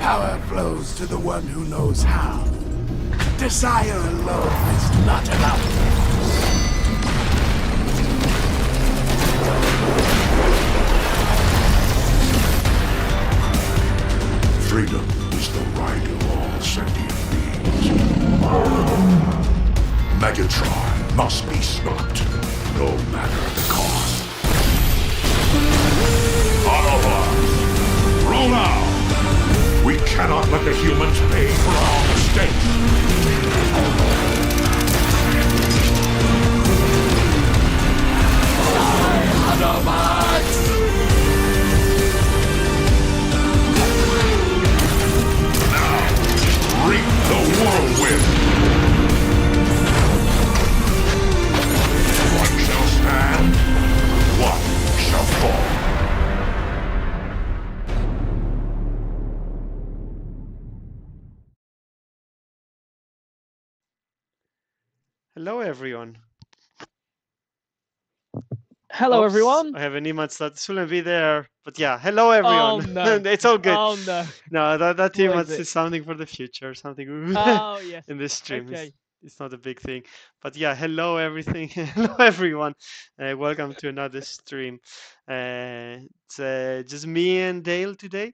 Power flows to the one who knows how. Desire alone is not enough. Freedom is the right of all sentient beings. Megatron must be stopped, no matter the cost. Autobots, roll out! We cannot let the humans pay for our mistakes. Autobots! Reap the whirlwind! One shall stand, one shall fall. Hello, everyone. Hello, everyone. I have an email that shouldn't be there, but yeah, hello, everyone. Oh, no. It's all good. Oh, no. No, that email is it? is something for the future, something Oh, yes. in this stream. Okay. It's not a big thing, but yeah, hello, everything. Hello, everyone. Welcome to another stream. It's just me and Dale today.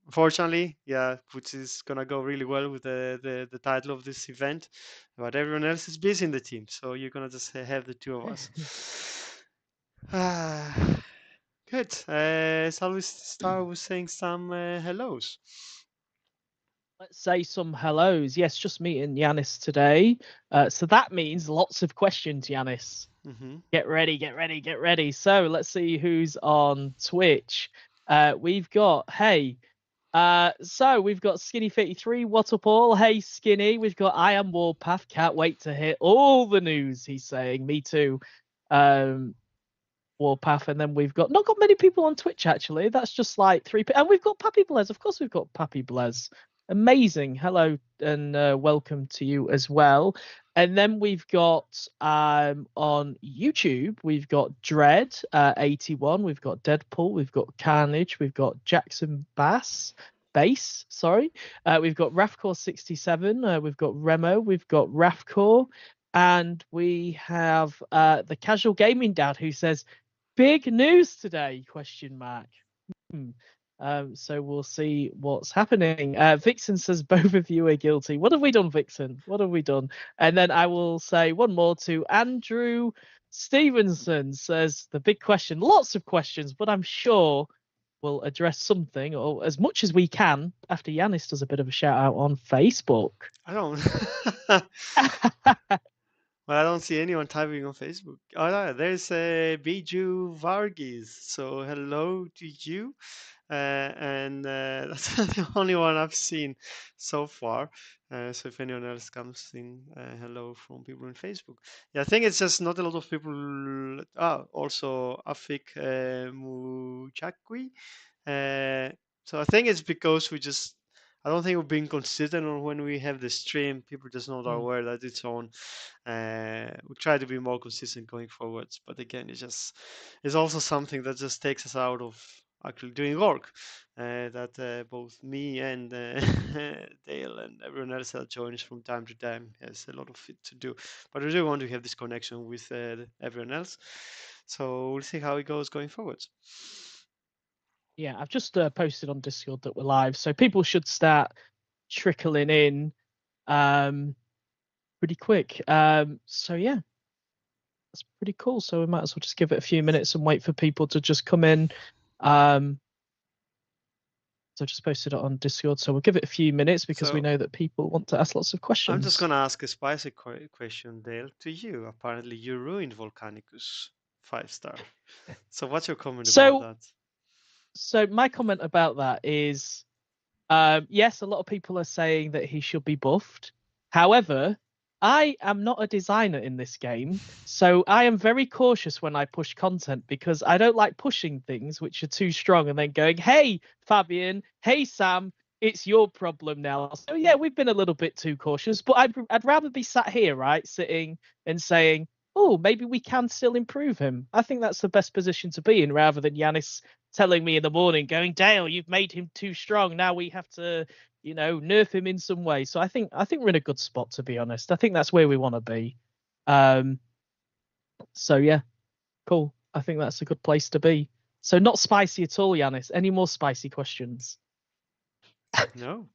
Fortunately, yeah, which is gonna go really well with the title of this event, but everyone else is busy in the team, so you're gonna just have the two of us. Good. Shall we start with saying some hellos? Let's say some hellos. Yes, just meeting Yanis today. So that means lots of questions, Yanis. Mm-hmm. Get ready, get ready, get ready. So let's see who's on Twitch. We've got, so we've got Skinny33, what up all? Hey, Skinny. We've got I Am Warpath. Can't wait to hear all the news, he's saying. Me too. Warpath, and then we've got not got many people on Twitch actually. That's just like 3 people, and we've got Pappy Blez. Of course, we've got Pappy Blez. Amazing. Hello and welcome to you as well. And then we've got on YouTube, we've got Dread 81, we've got Deadpool, we've got Carnage, we've got Jackson Base, sorry. We've got Rafcore 67, we've got Remo, we've got Rafcore, and we have the Casual Gaming Dad who says, "Big news today?" ? So we'll see what's happening. Vixen says both of you are guilty. What have we done, Vixen? What have we done? And then I will say one more to Andrew Stevenson says the big question. Lots of questions, but I'm sure we'll address something or as much as we can after Yanis does a bit of a shout out on Facebook. I don't. Well, I don't see anyone typing on Facebook. Oh, no, there's Biju Varghese. So hello to you. And that's the only one I've seen so far. So if anyone else comes in, hello from people on Facebook. Yeah, I think it's just not a lot of people. Also Afik Muchakwi. So I think it's because I don't think we're being consistent on when we have the stream. People just not aware that it's on. We try to be more consistent going forwards, but again, it's also something that just takes us out of actually doing work. That both me and Dale and everyone else that joins from time to time has a lot of it to do. But we do want to have this connection with everyone else, so we'll see how it goes going forwards. Yeah, I've just posted on Discord that we're live, so people should start trickling in pretty quick. So yeah, that's pretty cool. So we might as well just give it a few minutes and wait for people to just come in. So I just posted it on Discord, so we'll give it a few minutes because we know that people want to ask lots of questions. I'm just going to ask a spicy question, Dale, to you. Apparently, you ruined Volcanicus 5-star. So what's your comment about that? So my comment about that is, yes, a lot of people are saying that he should be buffed. However, I am not a designer in this game, so I am very cautious when I push content because I don't like pushing things which are too strong and then going, "Hey, Fabian, hey, Sam, it's your problem now." So yeah, we've been a little bit too cautious, but I'd rather be sat here, right, sitting and saying, "Oh, maybe we can still improve him." I think that's the best position to be in rather than Yanis telling me in the morning, going, Dale, you've made him too strong. Now we have to, nerf him in some way. So I think we're in a good spot, to be honest. I think that's where we want to be. So yeah, cool. I think that's a good place to be. So not spicy at all, Yanis. Any more spicy questions? No,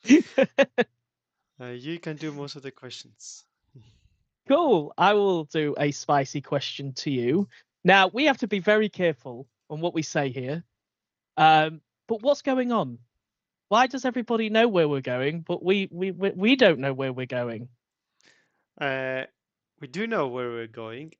you can do most of the questions. Cool. I will do a spicy question to you. Now, we have to be very careful on what we say here. But what's going on? Why does everybody know where we're going, but we don't know where we're going? We do know where we're going.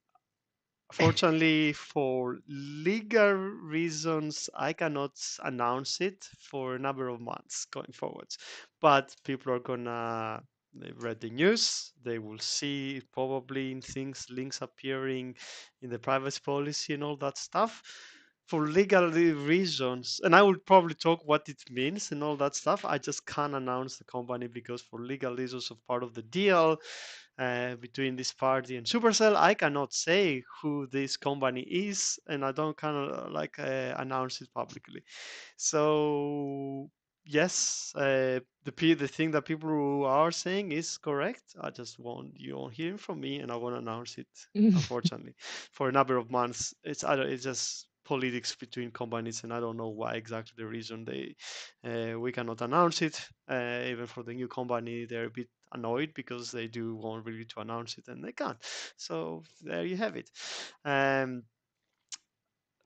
Fortunately, for legal reasons, I cannot announce it for a number of months going forwards. But people are gonna, they've read the news, they will see probably in things, links appearing in the privacy policy and all that stuff. For legal reasons, and I will probably talk what it means and all that stuff. I just can't announce the company because for legal reasons of part of the deal, between this party and Supercell. I cannot say who this company is, and I don't kind of like announce it publicly. So yes, the thing that people who are saying is correct. I just want you won't hear from me, and I won't announce it. Unfortunately, for a number of months, it's just politics between companies, and I don't know why exactly the reason we cannot announce it. Even for the new company, they're a bit annoyed because they do want really to announce it and they can't. So there you have it.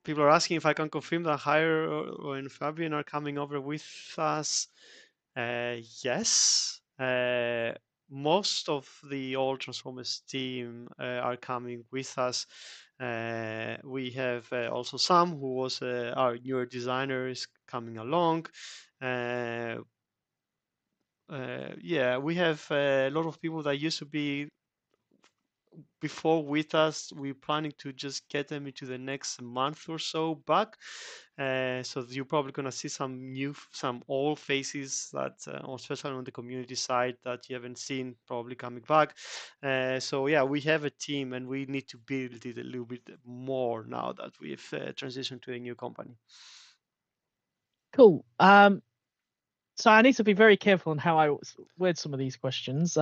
People are asking if I can confirm that Jairo and Fabian are coming over with us. Yes. Most of the old Transformers team are coming with us. We have also Sam, who was our newer designer, is coming along. Yeah, we have a lot of people that used to be before with us. We're planning to just get them into the next month or so back. So you're probably gonna see some old faces that, especially on the community side, that you haven't seen probably coming back. So yeah, we have a team, and we need to build it a little bit more now that we've transitioned to a new company. Cool. So I need to be very careful on how I word some of these questions.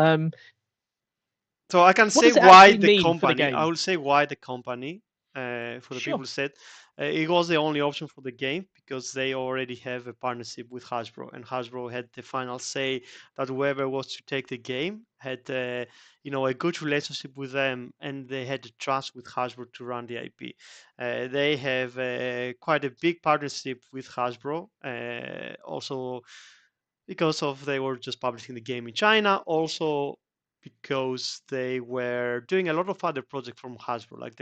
So I can What say does it why actually the mean for the company. I game? will say why the company. For the Sure. people who said it was the only option for the game because they already have a partnership with Hasbro, and Hasbro had the final say that whoever was to take the game had, a good relationship with them, and they had the trust with Hasbro to run the IP. They have quite a big partnership with Hasbro, also because of they were just publishing the game in China, also because they were doing a lot of other projects from Hasbro. Like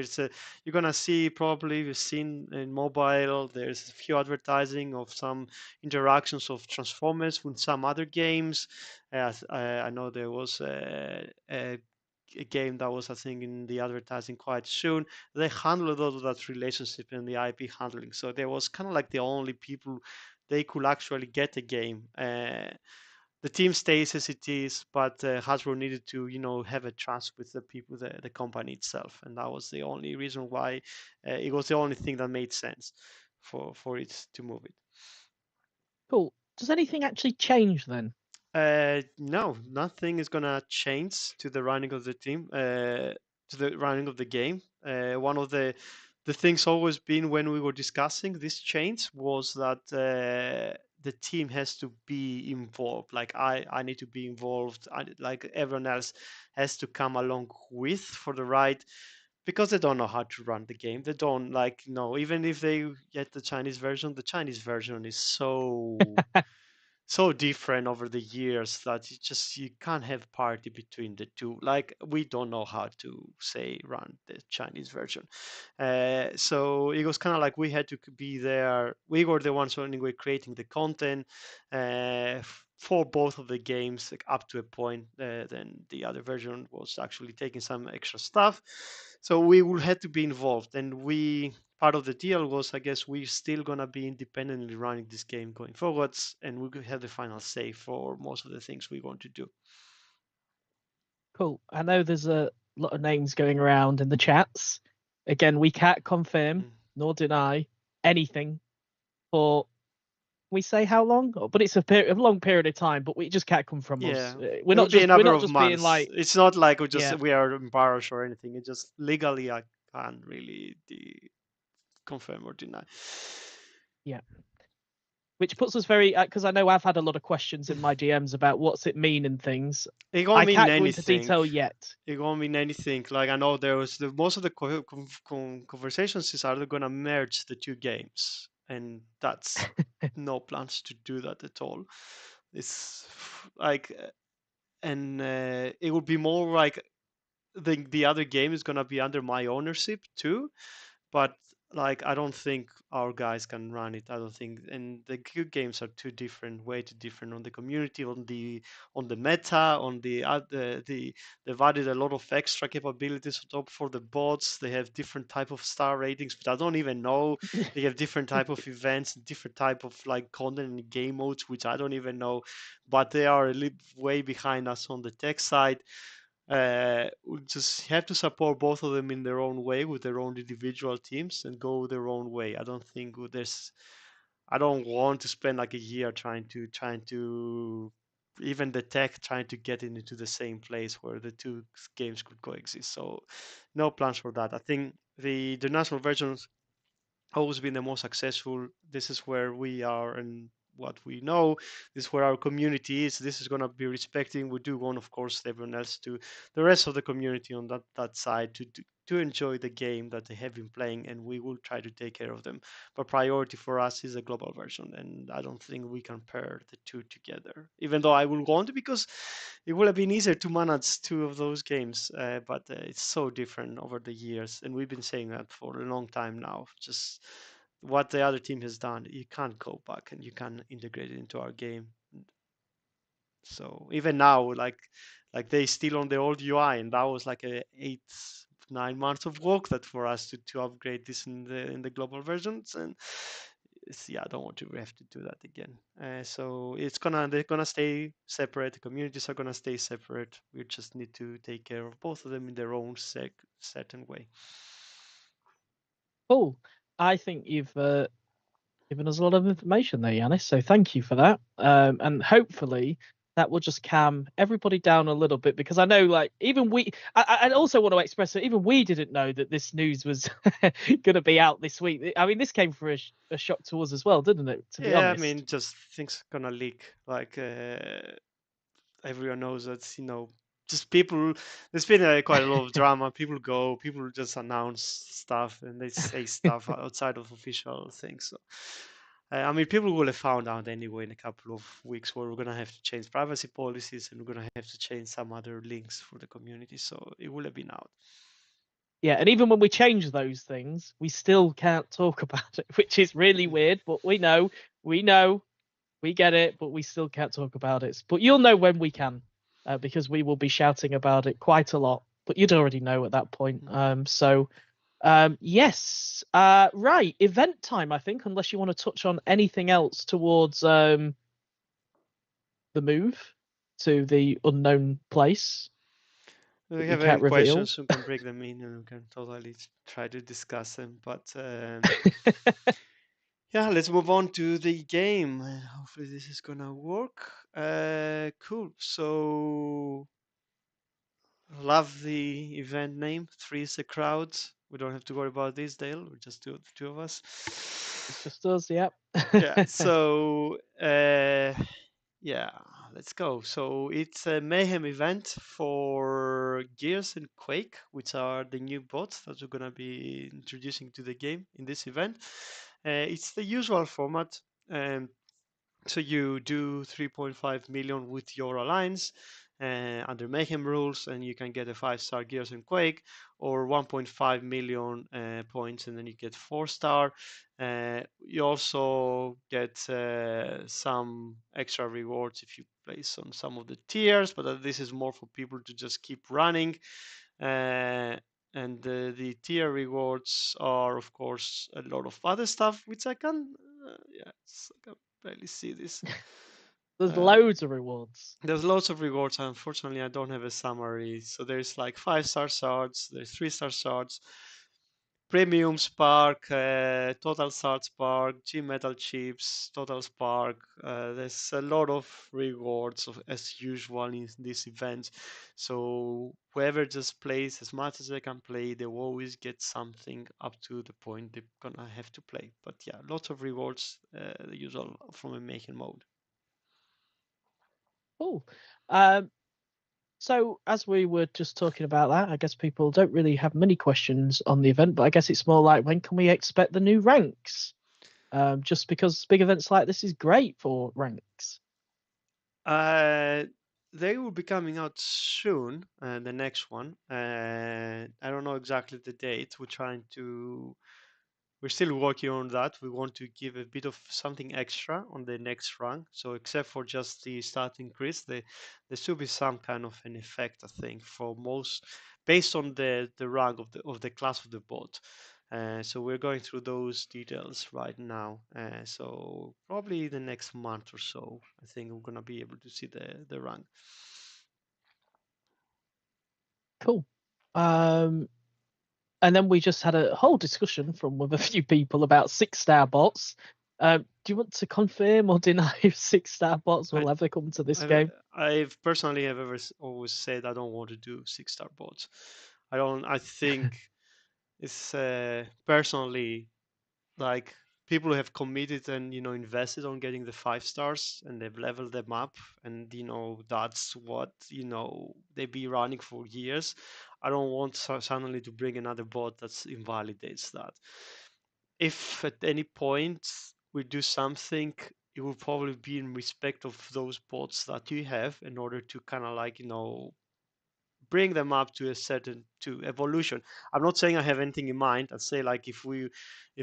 you're gonna see probably you've seen in mobile. There's a few advertising of some interactions of Transformers with some other games. I know there was a game that was, I think, in the advertising quite soon. They handled all of that relationship and the IP handling. So there was kind of like the only people they could actually get a game. The team stays as it is, but Hasbro needed to, have a trust with the people, the company itself, and that was the only reason why it was the only thing that made sense for it to move it. Cool. Does anything actually change then? No, nothing is gonna change to the running of the team, to the running of the game. One of the things always been when we were discussing this change was that the team has to be involved. Like I need to be involved. Like everyone else has to come along with for the ride because they don't know how to run the game. They don't even if they get the Chinese version is so different over the years that you can't have parity between the two. Like we don't know how to say run the Chinese version. So it was kind of like we had to be there. We were the ones anyway creating the content for both of the games, like, up to a point. Then the other version was actually taking some extra stuff. So we will have to be involved, and part of the deal was, I guess, we're still gonna be independently running this game going forwards, and we could have the final say for most of the things we want to do. Cool. I know there's a lot of names going around in the chats. Again, we can't confirm nor deny anything for, we say how long? Oh, but it's a long period of time. But we just can't come from us. Yeah, We're it'll not be a just number of being months. like, It's not like yeah, we are embarrassed or anything. It's just legally I can't really confirm or deny. yeah. Which puts us very, because I know I've had a lot of questions in my DMs about what's it mean and things. It won't I mean can't go into anything. detail yet. It won't mean anything. Like I know there was most of the conversations is are they gonna merge the two games, and that's no plans to do that at all. It's like, and it would be more like the other game is gonna be under my ownership too, but like I don't think our guys can run it. I don't think, and the good games are too different, way too different on the community, on the meta, on they've added a lot of extra capabilities on top for the bots. They have different type of star ratings, which I don't even know. They have different type of events, different type of like content and game modes, which I don't even know. But they are a little way behind us on the tech side. We just have to support both of them in their own way with their own individual teams and go their own way. I don't think I don't want to spend like a year trying to even the tech trying to get into the same place where the two games could coexist. So no plans for that. I think the national versions always been the most successful. This is where we are and what we know. This is where our community is. This is going to be respecting. We do want, of course, everyone else to the rest of the community on that side to enjoy the game that they have been playing, and we will try to take care of them. But priority for us is a global version, and I don't think we can pair the two together. Even though I will want to, because it would have been easier to manage two of those games, but it's so different over the years, and we've been saying that for a long time now. Just what the other team has done, you can't go back and you can't integrate it into our game. So even now, like they still on the old UI, and that was like a 8 9 months of work that for us to upgrade this in the global versions, and yeah, I don't want to have to do that again. So they're gonna stay separate. The communities are gonna stay separate. We just need to take care of both of them in their own certain way. Cool. I think you've given us a lot of information there, Yanis. So thank you for that. And hopefully that will just calm everybody down a little bit, because I know, like, even I also want to express that even we didn't know that this news was going to be out this week. I mean, this came for a shock to us as well, didn't it? To be Yeah, I honest. mean, just things gonna leak. Like everyone knows that, just people. There's been quite a lot of drama. People just announce stuff and they say stuff outside of official things. So, I mean, people will have found out anyway in a couple of weeks where we're gonna have to change privacy policies and we're gonna have to change some other links for the community. So it will have been out. Yeah, and even when we change those things, we still can't talk about it, which is really weird. But we know, we get it, but we still can't talk about it. But you'll know when we can, because we will be shouting about it quite a lot. But you'd already know at that point. Yes. Right. Event time, I think, unless you want to touch on anything else towards the move to the unknown place. If that we we have can't any reveal. questions, we can break them in and we can totally try to discuss them. But yeah, let's move on to the game. Hopefully this is gonna work. Cool. So love the event name. Three is the crowd. We don't have to worry about this, Dale. We just do it, the two of us. It's just us, yep. Yeah. So yeah, let's go. So it's a mayhem event for Gears and Quake, which are the new bots that we're gonna be introducing to the game in this event. It's the usual format. Um, so you do 3.5 million with your alliance under Mayhem rules, and you can get a 5-star Gears and Quake, or 1.5 million points, and then you get 4-star. You also get some extra rewards if you place on some of the tiers, but this is more for people to just keep running. And the tier rewards are, of course, a lot of other stuff, which I can, I can barely see this. There's loads of rewards. There's lots of rewards. Unfortunately, I don't have a summary. So there's like 5-star swords, there's 3-star swords, Premium Spark, Total Start Spark, G Metal Chips, Total Spark. There's a lot of rewards as usual in this event. So whoever just plays as much as they can play, they will always get something up to the point they're gonna have to play. But yeah, lots of rewards, the usual from a making mode. Cool. So as we were just talking about that, I guess people don't really have many questions on the event, but I guess it's more like when can we expect the new ranks? Just because big events like this is great for ranks. Uh, they will be coming out soon, the next one. I don't know exactly the date. We're still working on that. We want to give a bit of something extra on the next rank. So except for just the start increase, there should be some kind of an effect, I think, for most based on the rank of the class of the bot. So we're going through those details right now. So probably the next month or so, I think we're gonna be able to see the rank. Cool. And then we just had a whole discussion from with a few people about 6-star bots. Do you want to confirm or deny if 6-star bots will ever come to this game? I've personally have always said I don't want to do 6-star bots. I don't. I think it's personally like people who have committed and invested on getting the 5 stars and they've leveled them up and that's what they be running for years. I don't want suddenly to bring another bot that invalidates that. If at any point we do something, it will probably be in respect of those bots that you have in order to kind of like bring them up to a certain to evolution. I'm not saying I have anything in mind. I'd say like if we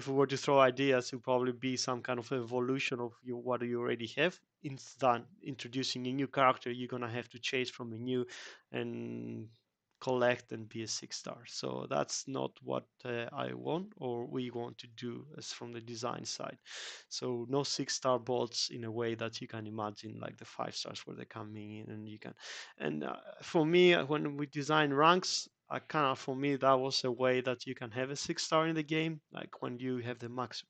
were to throw ideas, it would probably be some kind of evolution of what you already have. Instead introducing a new character, you're gonna have to chase from a new and collect and be a 6-star. So that's not what I want or we want to do as from the design side. So no 6-star bots in a way that you can imagine like the 5 stars where they're coming in and you can and for me, when we design ranks, I kind of for me that was a way that you can have a 6-star in the game, like when you have the max,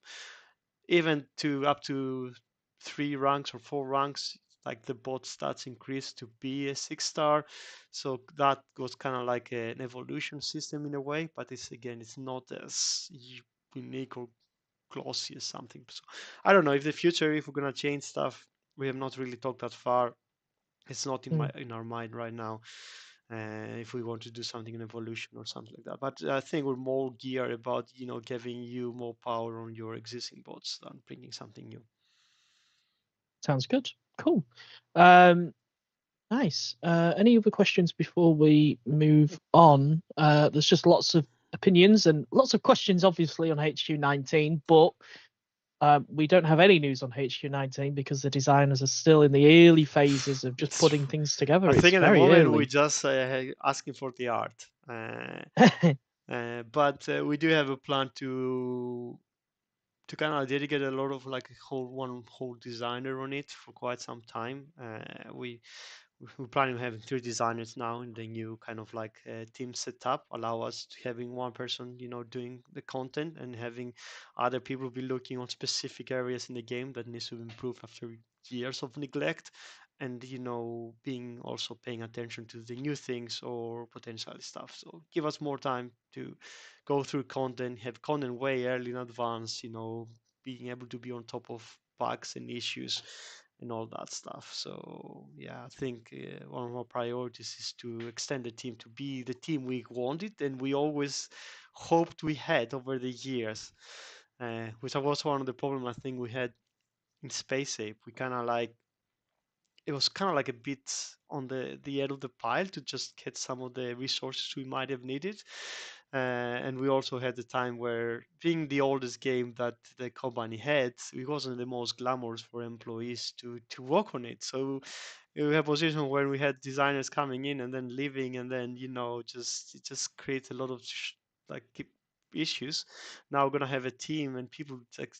even to up to 3 ranks or 4 ranks, like the bot stats increase to be a 6-star. So that was kind of like an evolution system in a way, but it's not as unique or glossy as something. So I don't know if the future, if we're gonna change stuff, we have not really talked that far. It's not in our mind right now. If we want to do something in evolution or something like that, but I think we're more geared about giving you more power on your existing bots than bringing something new. Sounds good. Cool. Nice. Any other questions before we move on? There's just lots of opinions and lots of questions, obviously, on HQ19, but we don't have any news on HQ19 because the designers are still in the early phases of just putting things together. I It's think at the very moment early. we just asking for the art, but we do have a plan to kind of dedicate a lot of like a whole designer on it for quite some time. We're planning on having 3 designers now in the new kind of like team setup, allow us to having one person doing the content and having other people be looking on specific areas in the game that needs to improve after years of neglect, and being also paying attention to the new things or potential stuff. So give us more time to go through content, have content way early in advance, being able to be on top of bugs and issues and all that stuff. So yeah, I think one of our priorities is to extend the team to be the team we wanted and we always hoped we had over the years, which was one of the problems I think we had in Space Ape. We kind of like it was kind of like a bit on the end of the pile to just get some of the resources we might have needed. And we also had the time where, being the oldest game that the company had, it wasn't the most glamorous for employees to work on it. So we had a position where we had designers coming in and then leaving, and then it just creates a lot of like issues. Now we're gonna have a team and people like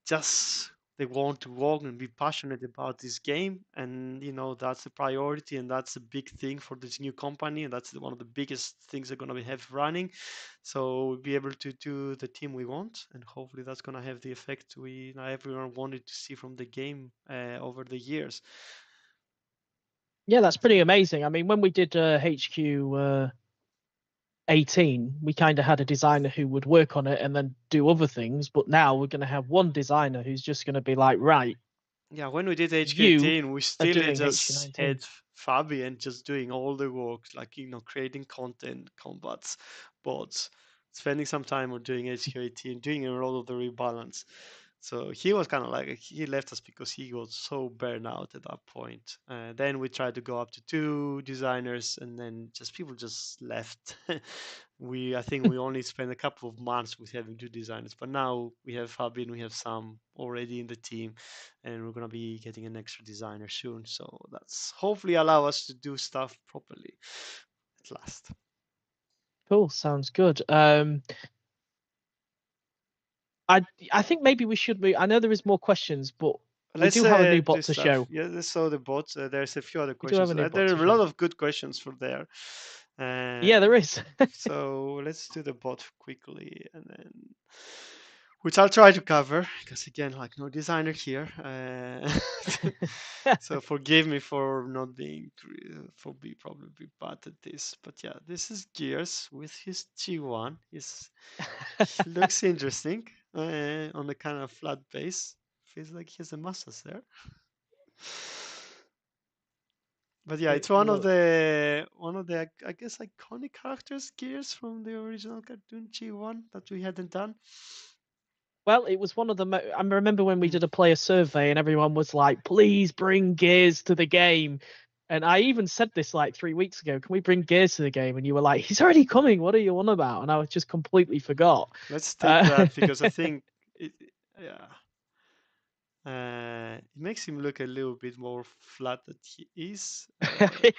just they want to work and be passionate about this game, and that's a priority, and that's a big thing for this new company, and that's one of the biggest things they're going to have running. So we'll be able to do the team we want, and hopefully that's going to have the effect everyone wanted to see from the game over the years. Yeah, that's pretty amazing. I mean, when we did HQ 18, we kind of had a designer who would work on it and then do other things, but now we're going to have one designer who's just going to be like, right, Yeah, when we did you HQ18, we are still doing just HQ19. had Fabi and just doing all the work, like creating content, combats, bots, spending some time on doing HQ18, doing a lot of the rebalance. So he was kind of like he left us because he was so burned out at that point. Then we tried to go up to 2 designers, and then just people just left. I think we only spent a couple of months with having 2 designers, but now we have Fabi and we have Sam already in the team, and we're gonna be getting an extra designer soon. So that's hopefully allow us to do stuff properly at last. Cool, sounds good. I think maybe we should move. I know there is more questions, but we Let's do have a new do bot to stuff. show. Yeah, let's show the bots. There's a few other We do have questions. a new bot There to are a lot show. of good questions from there. Yeah, there is. So let's do the bot quickly, and then which I'll try to cover because again, like no designer here. So forgive me for not being for be probably bad at this, but yeah, this is Gears with his G1. He looks interesting on a kind of flat base. Feels like he has a mustache there. But yeah, it's one of the I guess iconic characters, Gears from the original cartoon G1 that we hadn't done. Well, it was one of the. I remember when we did a player survey and everyone was like, "Please bring Gears to the game." And I even said this like 3 weeks ago. Can we bring Gears to the game? And you were like, "He's already coming. What are you on about?" And I was just completely forgot. Let's take that because I think yeah. It makes him look a little bit more flat than he is. it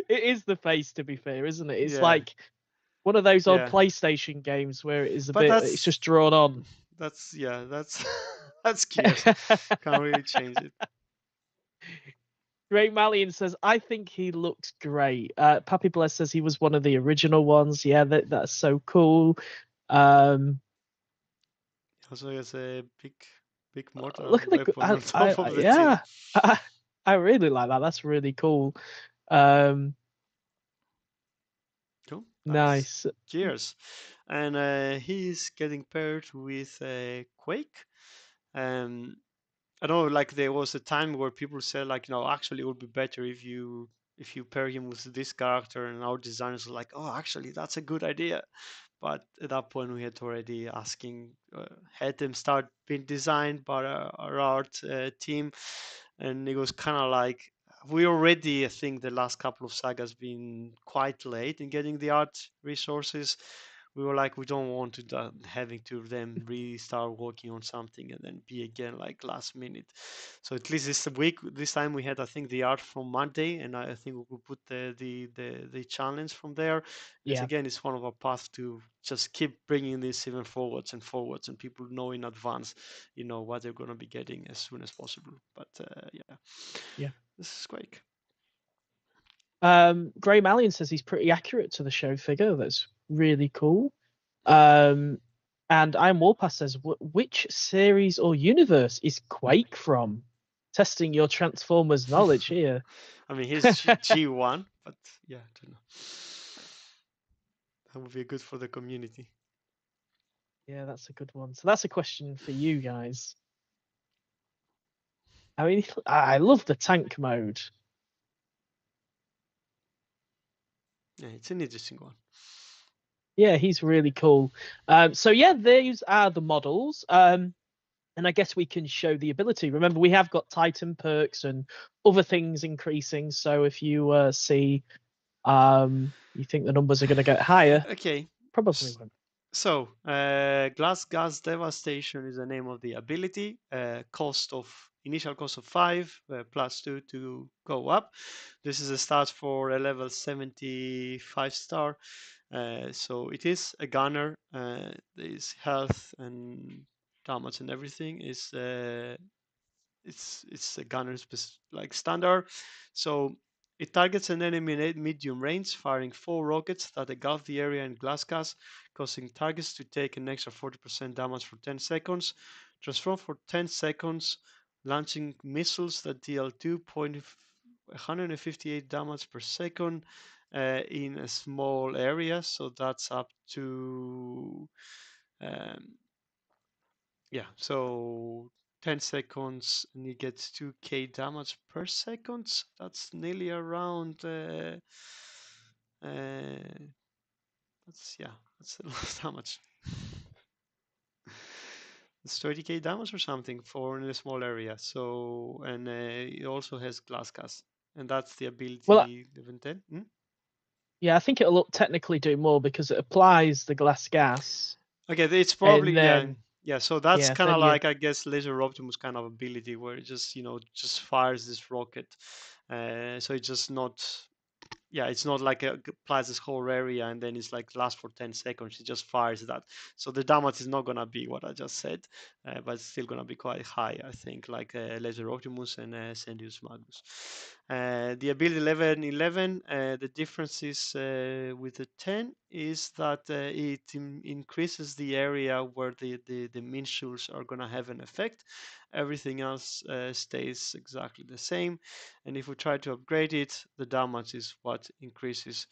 is the face, to be fair, isn't it? It's Yeah, like one of those old yeah. PlayStation games where it is a But bit. It's just drawn on. that's that's Gears. Can't really change it. Great Malian says, I think he looks great. Pappy Bless says he was one of the original ones. Yeah, that's so cool. Also, he has a big mortar Look at the weapon on top of the yeah. team. I really like that. That's really cool. Cool. Nice. Gears, and he's getting paired with Quake. I know, like there was a time where people said, like, actually, it would be better if you pair him with this character, and our designers were like, oh, actually, that's a good idea. But at that point, we had already had them start being designed by our art team, and it was kind of like we already, I think, the last couple of sagas been quite late in getting the art resources. We were like, we don't want to having to then restart working on something and then be again like last minute. So at least this time we had, I think, the art from Monday, and I think we could put the challenge from there. It's Yeah. again, it's one of our paths to just keep bringing this even forwards and forwards, and people know in advance, what they're going to be getting as soon as possible. But Yeah. This is Quake. Grey Malian says he's pretty accurate to the show figure. That's really cool. And I'm Warpass says, which series or universe is Quake from? Testing your Transformers knowledge here. I mean, he's G1, but yeah, I don't know. That would be good for the community. Yeah, that's a good one. So that's a question for you guys. I mean, I love the tank mode. Yeah, it's an interesting one. Yeah, he's really cool. So yeah, these are the models. And I guess we can show the ability. Remember, we have got Titan perks and other things increasing. So if you see, you think the numbers are going to get higher, okay, probably won't. So, Glass Gas Devastation is the name of the ability. Initial cost of 5 plus 2 to go up. This is a start for a level 75 star. So it is a gunner. There is health and damage and everything is it's a gunner like standard. So it targets an enemy in medium range, firing 4 rockets that engulf the area in glass gas, causing targets to take an extra 40% damage for 10 seconds. Transform for 10 seconds, launching missiles that deal 2.158 damage per second in a small area. So that's up to yeah, so 10 seconds and he gets 2k damage per second. That's nearly around that's that's a lot of damage. It's 30k damage or something for in a small area. So and it also has glass cast, and that's the Well, ability 1110. yeah, I think it'll technically do more because it applies the glass gas, Okay, it's probably and then yeah. So that's kind then of you like I guess Laser Optimus kind of ability where it just just fires this rocket. So it's just not it's not like it applies this whole area and then it's like lasts for 10 seconds. It just fires that. So the damage is not going to be what I just said, but it's still going to be quite high, I think, like Laser Optimus and Sendius Magnus. The ability 1111, the difference is with the 10 is that it increases the area where the missiles are going to have an effect. Everything else stays exactly the same. And if we try to upgrade it, the damage is what increases.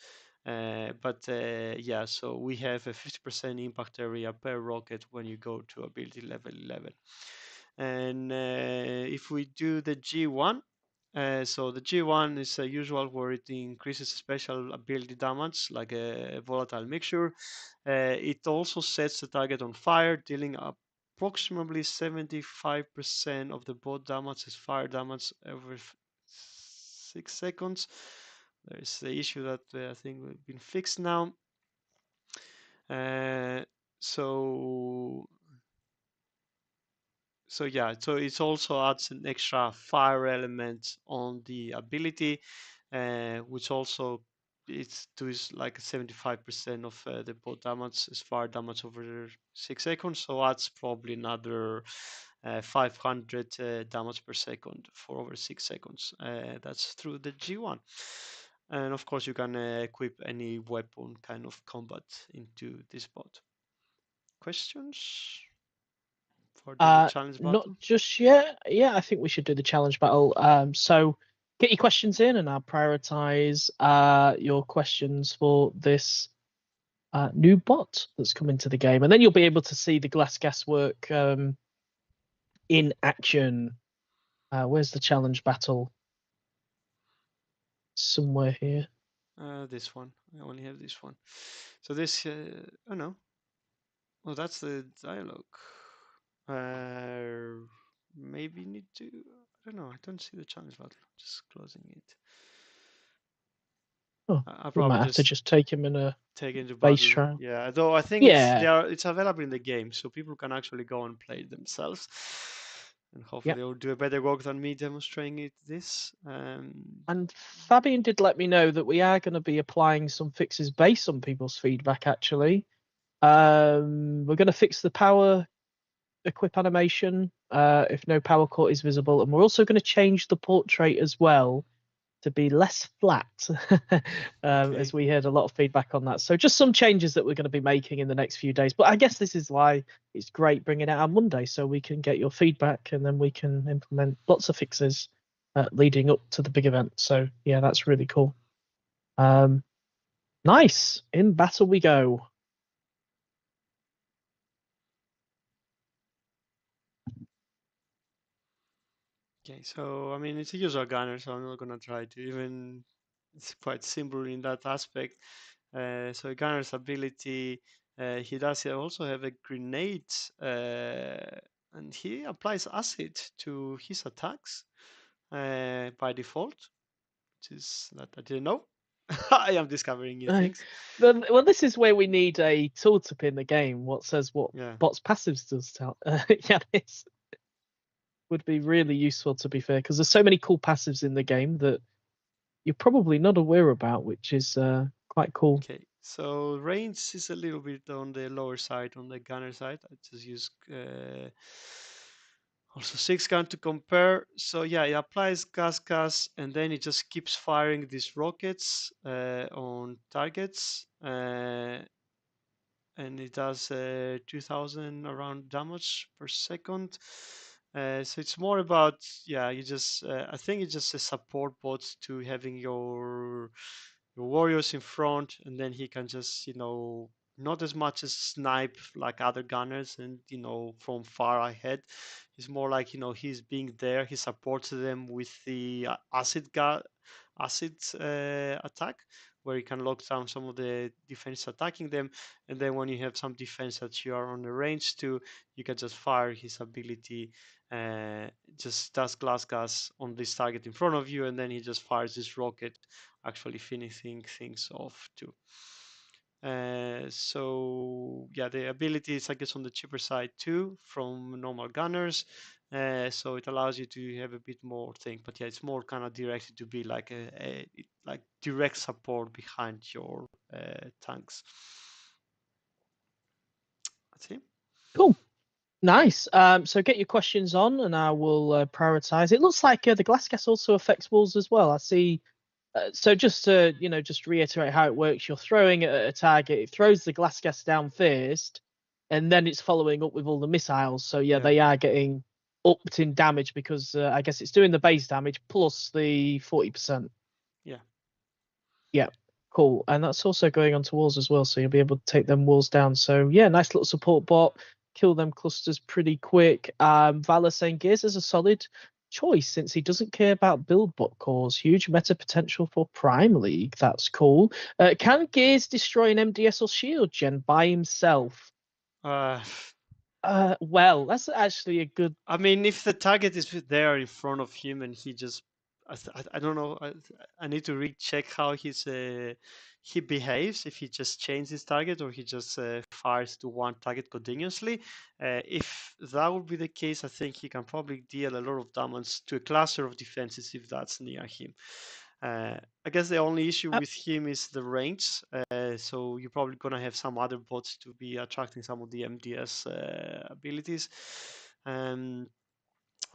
Yeah, so we have a 50% impact area per rocket when you go to ability level 11. And if we do the G1, so the G1 is usual where it increases special ability damage like a volatile mixture. It also sets the target on fire, dealing approximately 75% of the bot damage as fire damage every 6 seconds. There is the issue that I think has been fixed now. So yeah, so it also adds an extra fire element on the ability, which also it does like 75% of the bolt damage is fire damage over 6 seconds, so that's probably another 500 damage per second for over 6 seconds. That's through the G1. And of course you can equip any weapon kind of combat into this bot. Questions for the challenge not battle? just yet. Yeah, I think we should do the challenge battle. So get your questions in, and I'll prioritize your questions for this new bot that's come into the game, and then you'll be able to see the glass gas work in action. Where's the challenge battle? Somewhere here. This one. I only have this one. So this. Oh no. Oh, that's the dialogue. Maybe need to. I don't know. I don't see the challenge battle. Just closing it. Oh, I we might probably have to just take him in a take into base battle. trial. Yeah, though I think Yeah. it's available in the game, so people can actually go and play it themselves, and hopefully Yep. they'll do a better work than me demonstrating it. This. And Fabian did let me know that we are going to be applying some fixes based on people's feedback. Actually, we're going to fix the power equip animation if no power core is visible, and we're also going to change the portrait as well to be less flat, as we heard a lot of feedback on that. So just some changes that we're going to be making in the next few days. But I guess this is why it's great bringing it out on Monday, so we can get your feedback and then we can implement lots of fixes leading up to the big event. So yeah, that's really cool. Nice. In battle we go. Okay, so I mean it's a user gunner, so I'm not gonna try to even. It's quite simple in that aspect. So a gunner's ability, he does also have a grenade, and he applies acid to his attacks by default, which is that I didn't know. I am discovering new things. Well, this is where we need a tooltip in the game. What says what Yeah. bots passives does tell. Yeah, this would be really useful, to be fair, because there's so many cool passives in the game that you're probably not aware about, which is quite cool. Okay, So range is a little bit on the lower side, on the gunner side. I just use also 6 gun to compare. So yeah, it applies gas, and then it just keeps firing these rockets on targets, and it does 2,000 around damage per second. So it's more about, yeah, you just I think it's just a support bot to having your warriors in front, and then he can just, not as much as snipe like other gunners and, from far ahead. It's more like, he's being there. He supports them with the acid attack, where you can lock down some of the defense attacking them, and then when you have some defense that you are on the range to, you can just fire his ability, uh, just does glass gas on this target in front of you, and then he just fires this rocket, actually finishing things off too. So yeah, the ability is, I guess, on the cheaper side too from normal gunners. So it allows you to have a bit more thing, but yeah, it's more kind of directed to be like like direct support behind your tanks. That's it. Cool. Nice. So get your questions on, and I will prioritize. It looks like the glass gas also affects walls as well. I see. So just to just reiterate how it works, you're throwing it at a target. It throws the glass gas down first, and then it's following up with all the missiles. So yeah, Yeah. they are getting upped in damage because I guess it's doing the base damage plus the 40%. Yeah. Yeah. Cool. And that's also going onto walls as well, so you'll be able to take them walls down. So yeah, nice little support bot. Kill them clusters pretty quick. Valor saying Gears is a solid choice since he doesn't care about build bot cores. Huge meta potential for Prime League. That's cool. Can Gears destroy an MDS or shield gen by himself? Uh, Well, that's actually a good. I mean, if the target is there in front of him and he just, I don't know, I need to recheck how he behaves, if he just changes his target or he just fires to one target continuously. If that would be the case, I think he can probably deal a lot of damage to a cluster of defenses if that's near him. I guess the only issue with him is the range. So you're probably gonna have some other bots to be attracting some of the MDS abilities.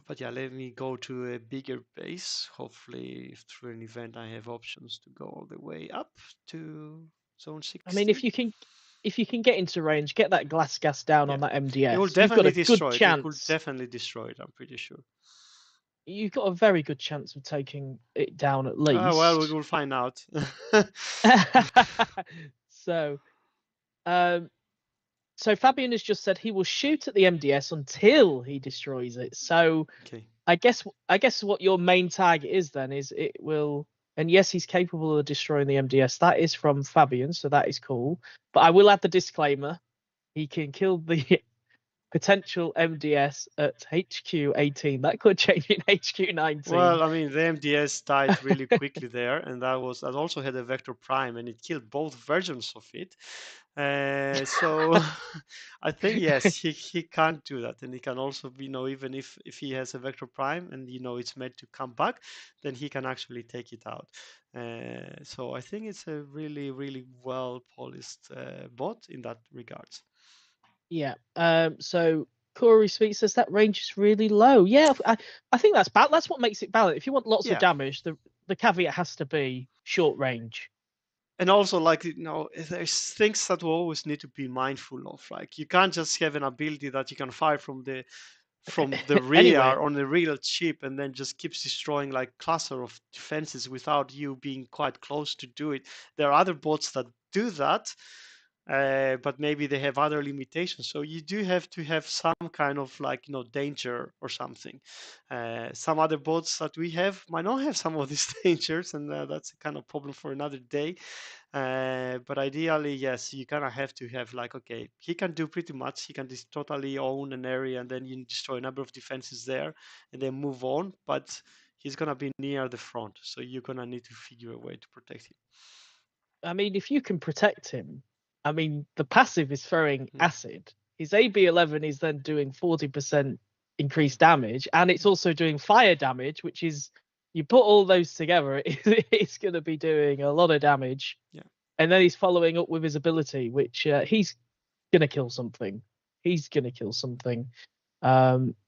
But yeah, let me go to a bigger base. Hopefully, if through an event I have options to go all the way up to zone 60. I mean, if you can get into range, get that glass gas down on that MDS. It will You've got definitely a good destroy it. It will chance. definitely destroy it, I'm pretty sure. You've got a very good chance of taking it down at least. Well, we will find out. So Fabian has just said he will shoot at the MDS until he destroys it. So Okay. I guess what your main target is then is it will. And yes, he's capable of destroying the MDS. That is from Fabian, so that is cool. But I will add the disclaimer: he can kill the potential MDS at HQ 18. That could change in HQ 19. Well, I mean, the MDS died really quickly there, and that also had a Vector Prime, and it killed both versions of it. So I think yes, he can't do that, and he can also, even if he has a Vector Prime and it's meant to come back, then he can actually take it out. So I think it's a really, really well polished bot in that regards. Yeah. So Corey Sweet says that range is really low. Yeah, I think that's bad. That's what makes it balanced. If you want lots of damage, the caveat has to be short range. And also, there's things that we always need to be mindful of. Like, you can't just have an ability that you can fire from the rear on the real chip and then just keeps destroying like cluster of defenses without you being quite close to do it. There are other bots that do that, but maybe they have other limitations. So you do have to have some kind of danger or something. Some other bots that we have might not have some of these dangers, and that's a kind of problem for another day. But ideally, yes, you kind of have to have okay, he can do pretty much. He can just totally own an area, and then you destroy a number of defenses there, and then move on. But he's gonna be near the front, so you're gonna need to figure a way to protect him. I mean, if you can protect him, I mean, the passive is throwing acid. His AB11 is then doing 40% increased damage, and it's also doing fire damage, which is, you put all those together, it's going to be doing a lot of damage. Yeah. And then he's following up with his ability, which he's gonna kill something. He's gonna kill something.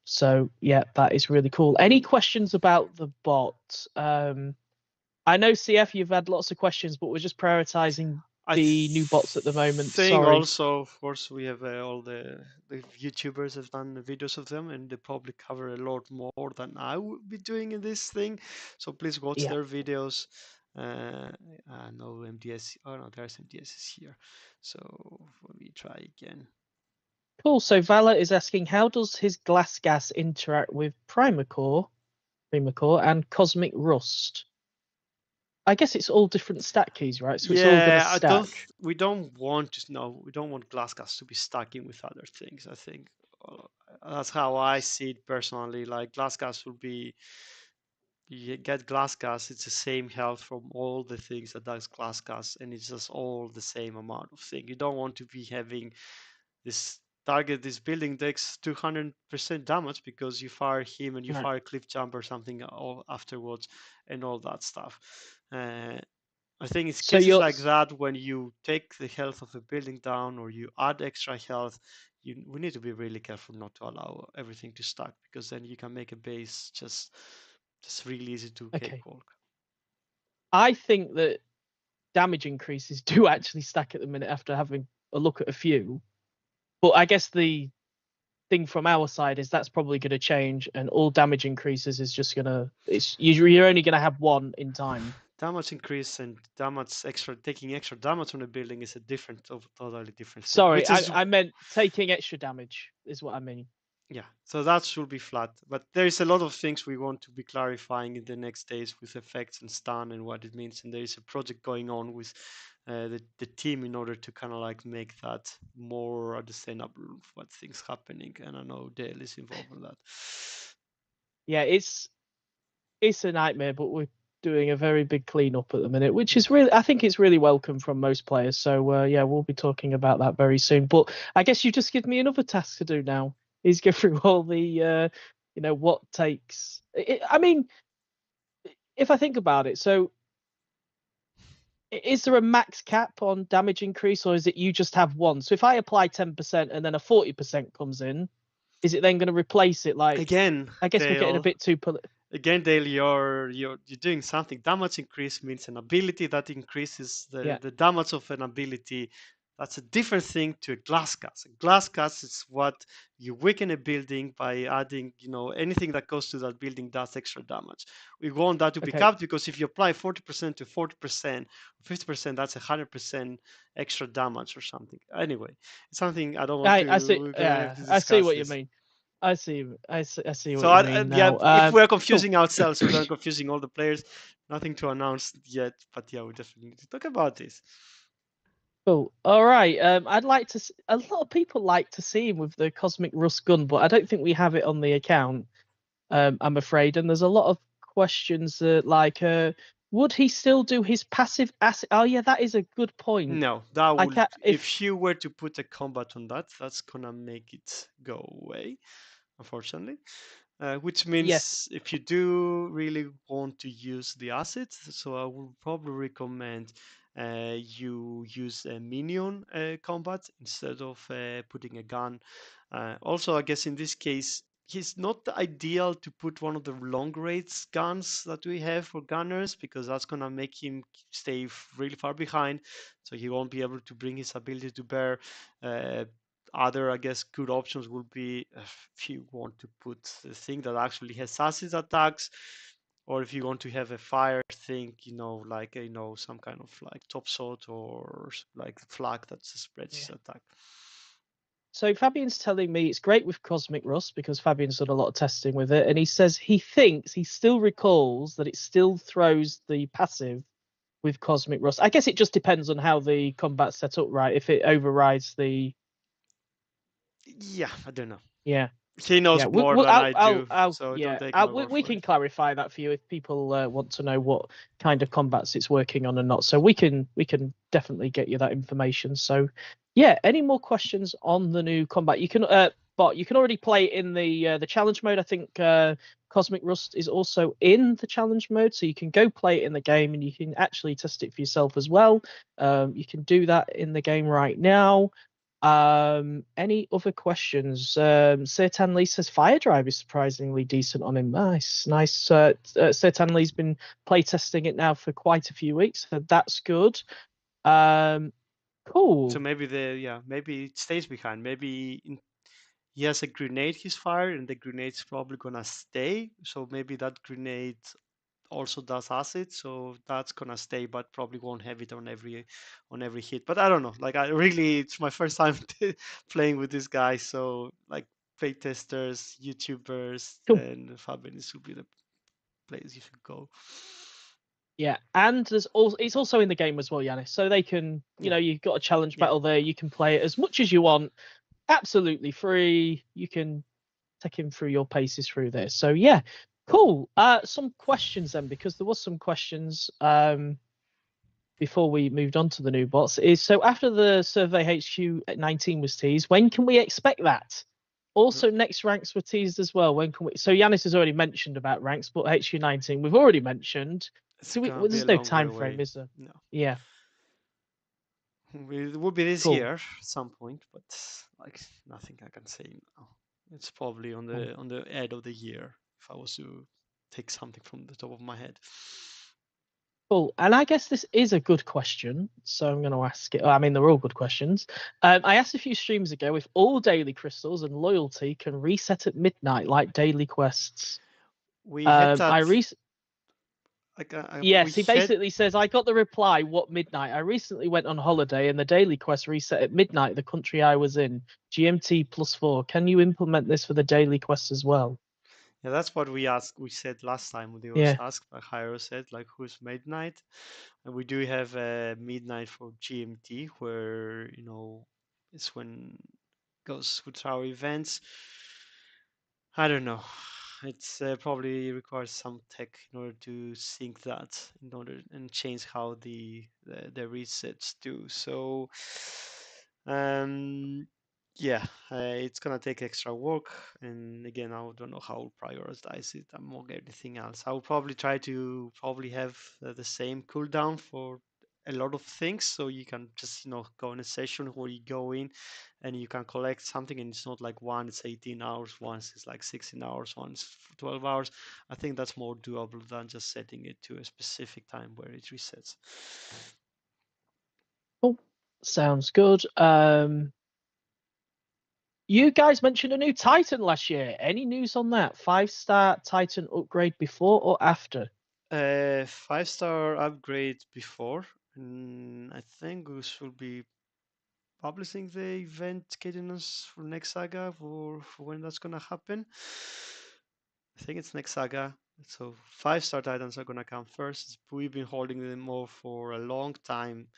So yeah, that is really cool. Any questions about the bot? I know CF, you've had lots of questions, but we're just prioritizing the new bots at the moment. Think Sorry. also, of course, we have all the YouTubers have done the videos of them, and they probably cover a lot more than I would be doing in this thing. So please watch Yeah. their videos. No MDS. Oh no, there's MDS here. So let me try again. Cool. So Vala is asking, how does his glass gas interact with Primacore, and Cosmic Rust? I guess it's all different stat keys, right? So it's all going to stack. We don't want glass gas to be stacking with other things. I think that's how I see it personally. Like glass gas will be, you get glass gas, it's the same health from all the things that does glass gas, and it's just all the same amount of thing. You don't want to be having this this building takes 200% damage because you fire him and you fire cliff jump or something all afterwards and all that stuff. I think it's cases like that when you take the health of a building down or you add extra health, we need to be really careful not to allow everything to stack, because then you can make a base just really easy to cakewalk. I think that damage increases do actually stack at the minute after having a look at a few. But I guess the thing from our side is that's probably going to change, and all damage increases is just going to, you're only going to have one in time. Damage increase and taking extra damage from the building is a totally different thing. Sorry, I meant taking extra damage is what I mean. Yeah, so that should be flat. But there is a lot of things we want to be clarifying in the next days with effects and stun and what it means. And there is a project going on with the team in order to kind of like make that more understandable of what things happening. And I know Dale is involved in that. Yeah, it's a nightmare, but we're doing a very big cleanup at the minute, which is really, I think it's really welcome from most players. So yeah, we'll be talking about that very soon. But I guess you just give me another task to do now, is go through all the what takes. I mean, if I think about it, so is there a max cap on damage increase, or is it you just have one? So if I apply 10% and then a 40% comes in, is it then going to replace it? Like, again, I guess Dale, we're getting a bit too again, Dale, you're doing something. Damage increase means an ability that increases the damage of an ability. That's a different thing to a glass cast. A glass cast is what you weaken a building by adding, anything that goes to that building does extra damage. We want that to be capped, because if you apply 40% to 40%, 50%, that's 100% extra damage or something. Anyway, it's something I don't want to. I see what you mean. I see what you mean now. Yeah, if we're confusing ourselves, we're not confusing all the players. Nothing to announce yet, but yeah, we definitely need to talk about this. Cool. All right. I'd like to. A lot of people like to see him with the Cosmic Rust gun, but I don't think we have it on the account. I'm afraid, and there's a lot of questions like, would he still do his passive acid? Oh yeah, that is a good point. No, that would. If you were to put a combat on that, that's gonna make it go away, unfortunately. Which means if you do really want to use the assets, so I would probably recommend you use a minion combat instead of putting a gun. Also, I guess in this case, he's not ideal to put one of the long range guns that we have for gunners, because that's gonna make him stay really far behind, so he won't be able to bring his ability to bear. Other, I guess, good options would be if you want to put the thing that actually has acid attacks, or if you want to have a fire thing, like some kind of like top shot or like flag that spreads his attack. So Fabian's telling me it's great with Cosmic Rust, because Fabian's done a lot of testing with it, and he says he thinks he still recalls that it still throws the passive with Cosmic Rust. I guess it just depends on how the combat's set up, right? If it overrides the... Yeah, I don't know. Yeah. He knows more than I do, so don't take my word we can clarify that for you if people want to know what kind of combats it's working on or not. So we can definitely get you that information. So yeah, any more questions on the new combat? You can spot. You can already play it in the challenge mode. I think Cosmic Rust is also in the challenge mode, so you can go play it in the game and you can actually test it for yourself as well. You can do that in the game right now. Any other questions? Sertan Lee says Fire Drive is surprisingly decent on him. Nice. Sertan Lee's been playtesting it now for quite a few weeks, so that's good. Cool. So maybe maybe it stays behind. Maybe he has a grenade he's fired, and the grenade's probably gonna stay. So maybe that grenade also does acid, so that's gonna stay, but probably won't have it on every hit. But I don't know. Like it's my first time playing with this guy, so like playtesters, YouTubers, Cool. and Fabian, this would be the place you should go. Yeah, and it's also in the game as well, Yanis. So they can, you've got a challenge battle there. You can play it as much as you want, absolutely free. You can take him through your paces through there. So yeah, cool. Some questions then, because there was some questions before we moved on to the new bots. So after the Survey HQ 19 was teased, when can we expect that? Also, next ranks were teased as well. When can we? So Yanis has already mentioned about ranks, but HQ 19 we've already mentioned. There's no time frame, is there? No. Yeah. It will be this year at some point, but like nothing I can say now. It's probably on the end of the year if I was to take something from the top of my head. Cool. And I guess this is a good question, so I'm going to ask it. I mean, they're all good questions. I asked a few streams ago if all daily crystals and loyalty can reset at midnight like daily quests. We had that. Yes, he basically says, I got the reply, what midnight? I recently went on holiday and the daily quest reset at midnight, the country I was in. GMT +4. Can you implement this for the daily quest as well? Yeah, that's what we said last time when they was asked, like Hyro said, like who's midnight? And we do have a midnight for GMT where, it's when it goes with our events. I don't know. It's probably requires some tech in order to sync that and change how the resets do. So yeah, it's gonna take extra work, and again, I don't know how I'll prioritize it among everything else. I will probably try to have the same cooldown for a lot of things, so you can just go in a session where you go in and you can collect something, and it's not like one it's 18 hours, once it's like 16 hours, once 12 hours. I think that's more doable than just setting it to a specific time where it resets. Oh, sounds good. You guys mentioned a new Titan last year. Any news on that? 5-star Titan upgrade before or after? 5-star upgrade before. And I think we should be publishing the event cadence for next saga for when that's gonna happen. I think it's next saga. So 5-star Titans are gonna come first. We've been holding them all for a long time.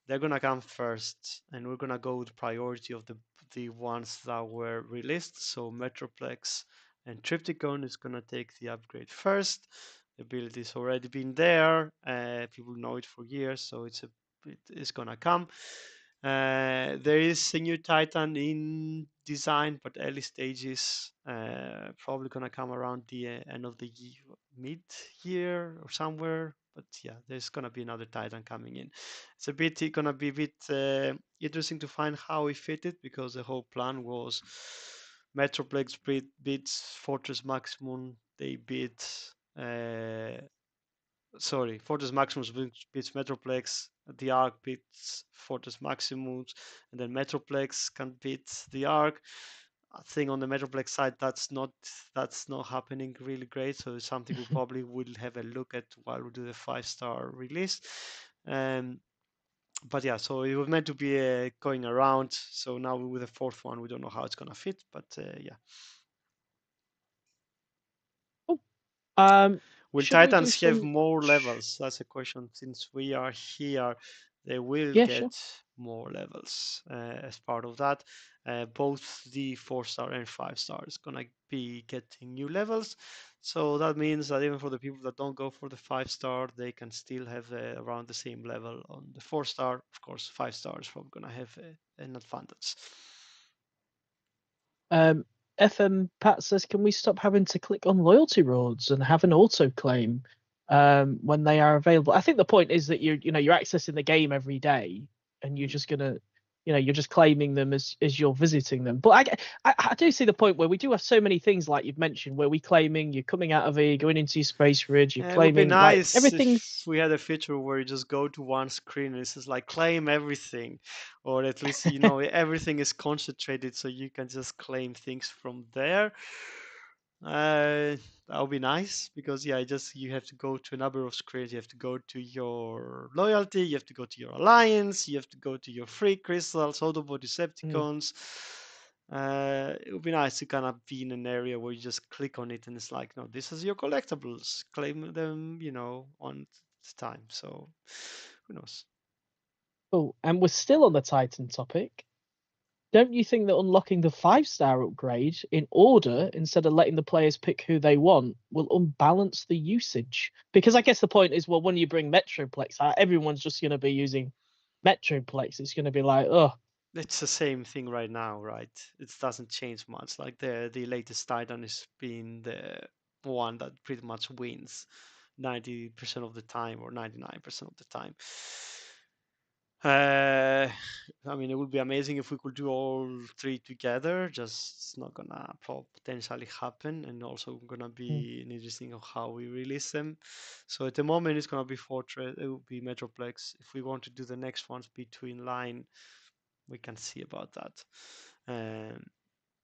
They're gonna come first, and we're gonna go with priority of the ones that were released. So Metroplex and Triptychon is gonna take the upgrade first. The ability's already been there. People know it for years, so it is gonna come. There is a new Titan in design, but early stages. Probably gonna come around the end of the mid-year or somewhere. But yeah, there's gonna be another Titan coming in. It's gonna be a bit interesting to find how we fit it, because the whole plan was Metroplex beats Fortress Maximum. They beat Fortress Maximus beats Metroplex, the Arc beats Fortress Maximus, and then Metroplex can beat the Arc. I think on the Metroplex side, that's not happening really great. So it's something we probably will have a look at while we do the 5-star release. But yeah, so it was meant to be going around. So now with the fourth one, we don't know how it's gonna fit, but yeah. Will Titans have more levels? That's a question. Since we are here, they will get more levels as part of that. Both the 4-star and 5-star is gonna be getting new levels. So that means that even for the people that don't go for the 5-star, they can still have around the same level on the 4-star. Of course, 5-star is probably gonna have an advantage. FM Pat says, can we stop having to click on loyalty rewards and have an auto claim when they are available? I think the point is that you're accessing the game every day, and you're just gonna, you're just claiming them as you're visiting them. But I do see the point where we do have so many things like you've mentioned, where we claiming you're coming out of here, going into your space ridge, you're It would be claiming like nice if everything's. we had a feature where you just go to one screen and it's just like claim everything, or at least everything is concentrated so you can just claim things from there. That would be nice because yeah, just you have to go to a number of screens. You have to go to your loyalty, you have to go to your alliance, you have to go to your free crystals, Autobot Mm. Decepticons. It would be nice to kind of be in an area where you just click on it and it's like, no, this is your collectibles. Claim them, on time. So who knows? Oh, and we're still on the Titan topic. Don't you think that unlocking the 5-star upgrade in order instead of letting the players pick who they want will unbalance the usage? Because I guess the point is, well, when you bring Metroplex out, everyone's just going to be using Metroplex. It's going to be like, oh, It's the same thing right now, right? It doesn't change much. Like the latest Titan is being the one that pretty much wins 90% of the time or 99% of the time. I mean, it would be amazing if we could do all three together. Just it's not gonna potentially happen, and also gonna be interesting of how we release them. So at the moment, it's gonna be Fortress. It will be Metroplex. If we want to do the next ones between line, we can see about that. Um,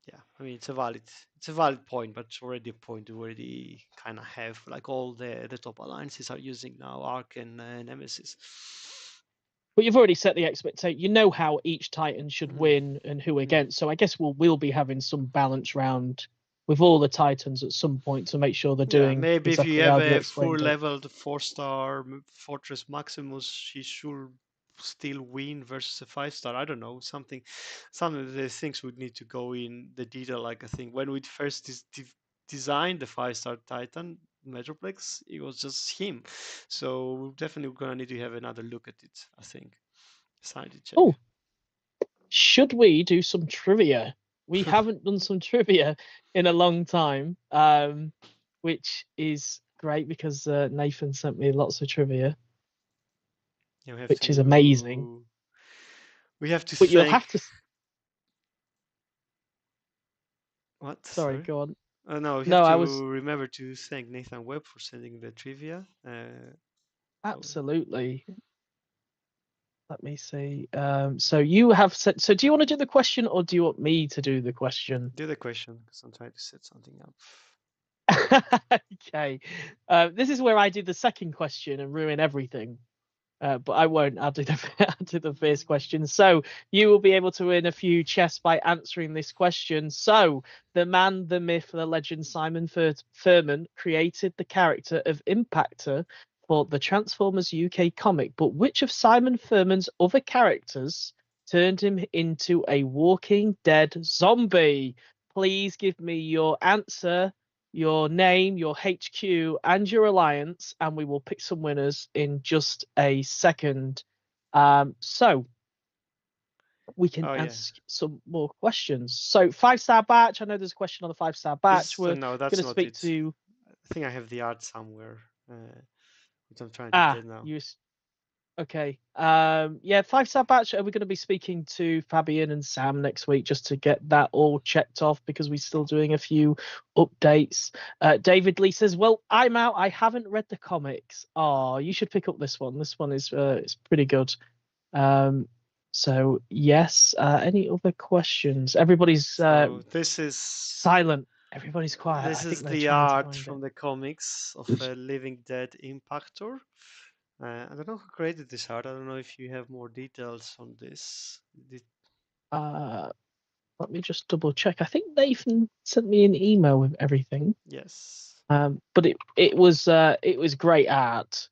yeah, I mean it's a valid point, but it's already a point we already kind of have like all the top alliances are using now Arc and Nemesis. but you've already set the expectation. You know how each Titan should Mm, win and who mm. against. So I guess we'll be having some balance round with all the Titans at some point to make sure they're Yeah, doing maybe if you exactly have how you a full explained it. leveled 4-star Fortress Maximus, she should still win versus a 5-star. I don't know, some of the things would need to go in the detail. Like I think when we first designed the 5-star Titan Metroplex, it was just him. So we're definitely gonna need to have another look at it, I think. Sanity check. Oh, should we do some trivia? We haven't done some trivia in a long time, which is great because Nathan sent me lots of trivia, Yeah, we have which is amazing. to But you'll thank have to. what? Sorry, Sorry. go on. No, we have No, I was to remember to thank Nathan Webb for sending the trivia. Oh, absolutely. Let me see. So you have said. So do you want to do the question, or do you want me to do the question? do the question because I'm trying to set something up. Okay. This is where I do the second question and ruin everything. But I won't. I'll do the I'll do the first question. So you will be able to win a few chests by answering this question. So the man, the myth, the legend, Simon Furman created the character of Impactor for the Transformers UK comic. But which of Simon Furman's other characters turned him into a Walking Dead zombie? Please give me your answer, your name, your HQ, and your alliance, and we will pick some winners in just a second. So we can Oh yeah, ask some more questions. So 5-star batch. I know there's a question on the 5-star batch. this We're no, going that's to not speak it. to I think I have the art somewhere, which I'm trying to get now. you. Okay. Yeah, 5-star batch. We're going to be speaking to Fabian and Sam next week just to get that all checked off because we're still doing a few updates. David Lee says, "Well, I'm out. I haven't read the comics. Oh, you should pick up this one. This one is it's pretty good." So yes. Any other questions? Everybody's So this is silent. Everybody's quiet. I think they're the trying to art find it. from the comics of a Living Dead Impactor. I don't know who created this art. I don't know if you have more details on this. Uh, Let me just double check. I think Nathan sent me an email with everything. Yes. But it was great art.